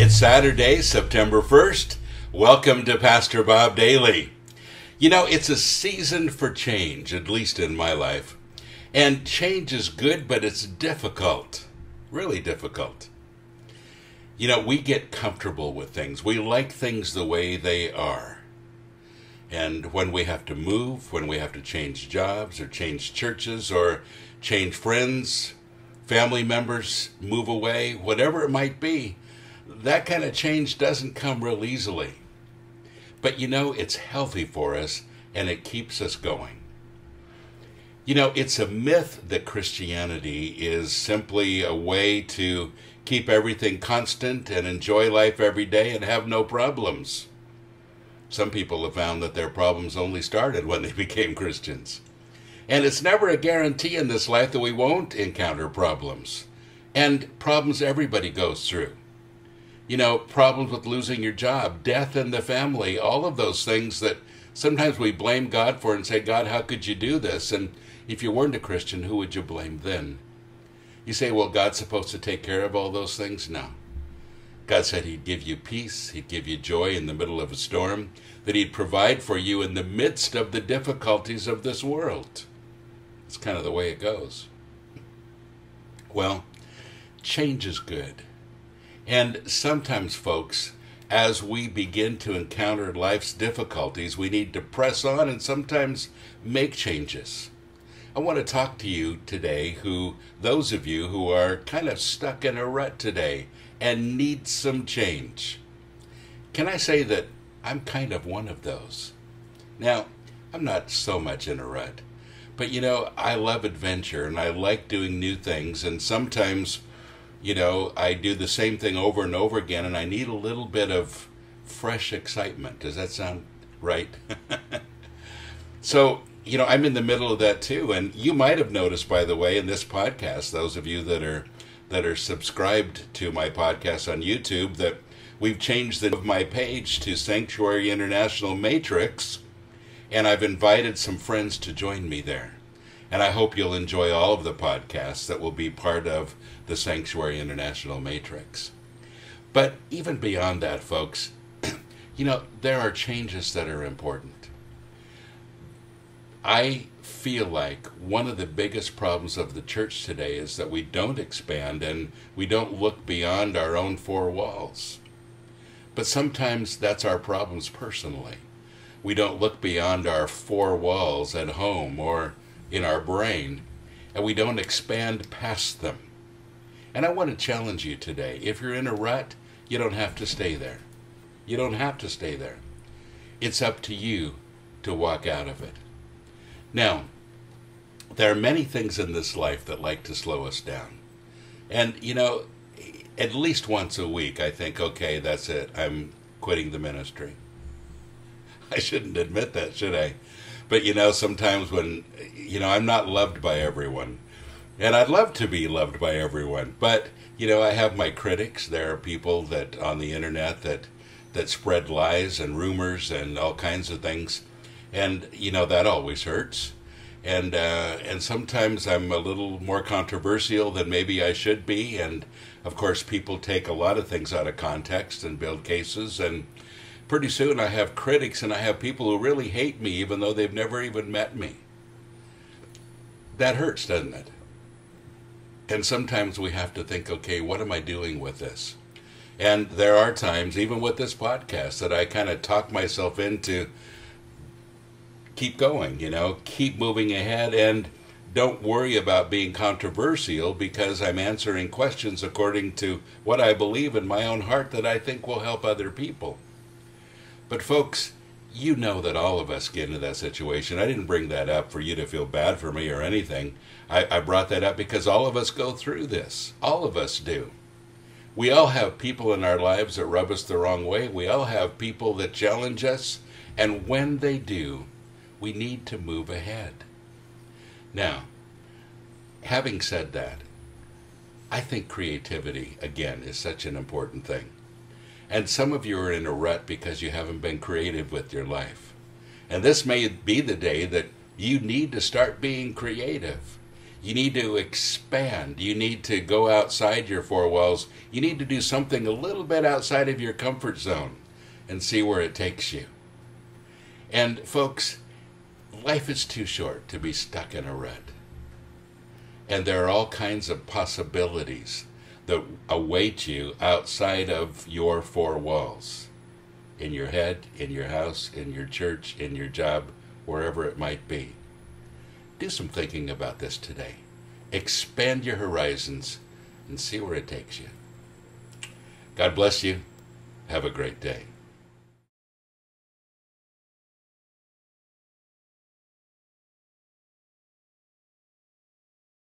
It's Saturday, September 1st. Welcome to Pastor Bob Daily. You know, it's a season for change, at least in my life. And change is good, but it's difficult. Really difficult. You know, we get comfortable with things. We like things the way they are. And when we have to move, when we have to change jobs or change churches or change friends, family members, move away, whatever it might be, that kind of change doesn't come real easily. But you know, it's healthy for us and it keeps us going. You know, it's a myth that Christianity is simply a way to keep everything constant and enjoy life every day and have no problems. Some people have found that their problems only started when they became Christians. And it's never a guarantee in this life that we won't encounter problems. And problems everybody goes through. You know, problems with losing your job, death in the family, all of those things that sometimes we blame God for and say, God, how could you do this? And if you weren't a Christian, who would you blame then? You say, well, God's supposed to take care of all those things? No. God said he'd give you peace, he'd give you joy in the middle of a storm, that he'd provide for you in the midst of the difficulties of this world. It's kind of the way it goes. Well, change is good. And sometimes, folks, as we begin to encounter life's difficulties, we need to press on and sometimes make changes. I want to talk to you today, those of you who are kind of stuck in a rut today and need some change. Can I say that I'm kind of one of those? Now, I'm not so much in a rut, but you know, I love adventure and I like doing new things, and sometimes, you know, I do the same thing over and over again, and I need a little bit of fresh excitement. Does that sound right? So, you know, I'm in the middle of that too, and you might have noticed, by the way, in this podcast, those of you that are subscribed to my podcast on YouTube, that we've changed the name of my page to Sanctuary International Matrix, and I've invited some friends to join me there. And I hope you'll enjoy all of the podcasts that will be part of the Sanctuary International Matrix. But even beyond that, folks, you know, there are changes that are important. I feel like one of the biggest problems of the church today is that we don't expand and we don't look beyond our own four walls. But sometimes that's our problems personally. We don't look beyond our four walls at home or in our brain, and we don't expand past them. And I want to challenge you today. If you're in a rut, you don't have to stay there. You don't have to stay there. It's up to you to walk out of it. Now, there are many things in this life that like to slow us down. And, you know, at least once a week, I think, okay, that's it. I'm quitting the ministry. I shouldn't admit that, should I? But, you know, sometimes when, you know, I'm not loved by everyone. And I'd love to be loved by everyone. But, you know, I have my critics. There are people that on the internet that spread lies and rumors and all kinds of things. And, you know, that always hurts. And sometimes I'm a little more controversial than maybe I should be. And, of course, people take a lot of things out of context and build cases. And pretty soon I have critics and I have people who really hate me even though they've never even met me. That hurts, doesn't it? And sometimes we have to think, okay, what am I doing with this? And there are times, even with this podcast, that I kind of talk myself into keep going, you know, keep moving ahead, and don't worry about being controversial because I'm answering questions according to what I believe in my own heart that I think will help other people. But folks, you know that all of us get into that situation. I didn't bring that up for you to feel bad for me or anything. I brought that up because all of us go through this. All of us do. We all have people in our lives that rub us the wrong way. We all have people that challenge us. And when they do, we need to move ahead. Now, having said that, I think creativity, again, is such an important thing. And some of you are in a rut because you haven't been creative with your life. And this may be the day that you need to start being creative. You need to expand. You need to go outside your four walls. You need to do something a little bit outside of your comfort zone and see where it takes you. And folks, life is too short to be stuck in a rut. And there are all kinds of possibilities that await you outside of your four walls. In your head, in your house, in your church, in your job, wherever it might be. Do some thinking about this today. Expand your horizons and see where it takes you. God bless you. Have a great day.